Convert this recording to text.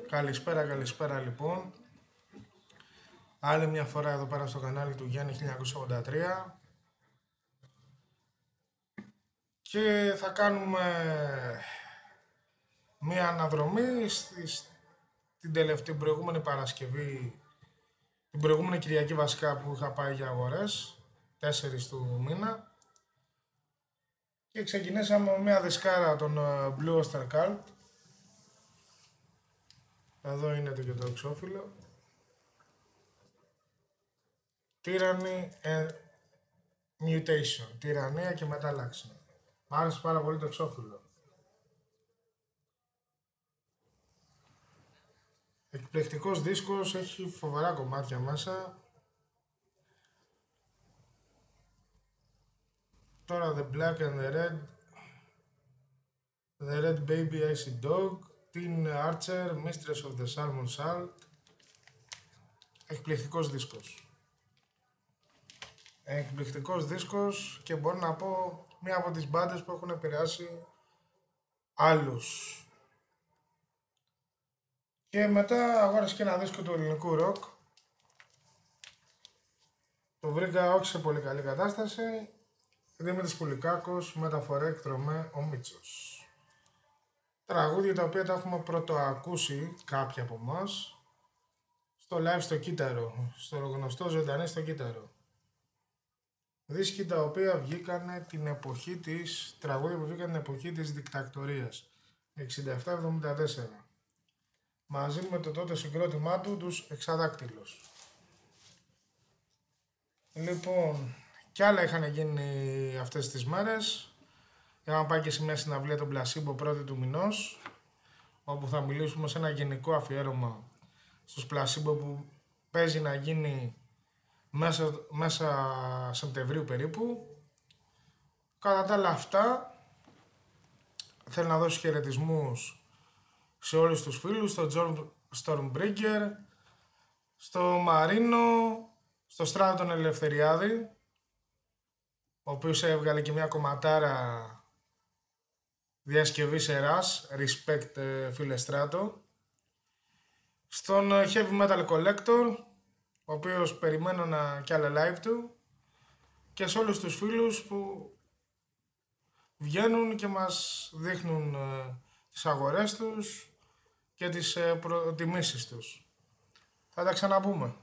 Καλησπέρα λοιπόν. Άλλη μια φορά εδώ πέρα στο κανάλι του Γιάννη 1983 και θα κάνουμε μια αναδρομή την προηγούμενη Παρασκευή, την προηγούμενη Κυριακή βασικά που είχα πάει για αγορές, 4 του μήνα, και ξεκινήσαμε με μια δισκάρα των Blue Oyster Cult. Εδώ είναι και το εξώφυλλο. Tyranny and Mutation. Τυραννία και μετάλλαξη. Μ' άρεσε πάρα πολύ το εξώφυλλο. Εκπληκτικός δίσκος, έχει φοβερά κομμάτια μέσα. Τώρα The Black and the Red, The Red Baby Icy Dog, Teen Archer, Mistress of the Salmon Salt. Εκπληκτικός δίσκος και μπορώ να πω μία από τις μπάντες που έχουν επηρεάσει άλλους. Και μετά αγόρασα και ένα δίσκο του ελληνικού ροκ. Το βρήκα όχι σε πολύ καλή κατάσταση. Δημήτρης Πουλικάκος, μεταφορά εκτρομέ ο Μίτσος. Τραγούδια τα οποία τα έχουμε πρωτοακούσει κάποιοι από εμάς στο live στο Κύτταρο, στο γνωστό Ζωντανή στο Κύτταρο. Δίσκοι τα οποία βγήκαν την εποχή της, τραγούδια που βγήκαν την εποχή της δικτακτορίας, 67-74, μαζί με το τότε συγκρότημά του, τους Εξαδάκτυλος. Λοιπόν, κι άλλα είχαν γίνει αυτές τις μέρες. Είχαμε πάει και σε μια συναυλία των Πλασίμπο 1η του μηνός, όπου θα μιλήσουμε σε ένα γενικό αφιέρωμα στους Πλασίμπο που παίζει να γίνει μέσα Σεπτεμβρίου περίπου. Κατά τα άλλα αυτά, θέλω να δώσω χαιρετισμούς σε όλους τους φίλους, στο John Stormbreaker, στο Μαρίνο, στο Στράτο τον Ελευθεριάδη, ο οποίος έβγαλε και μια κομματάρα διασκευή σε ρας, respect φίλε Στράτο, στον Heavy Metal Collector, ο οποίος περιμένω κι άλλα live του, και σε όλους τους φίλους που βγαίνουν και μας δείχνουν τις αγορές τους και τις προτιμήσεις τους. Θα τα ξαναπούμε.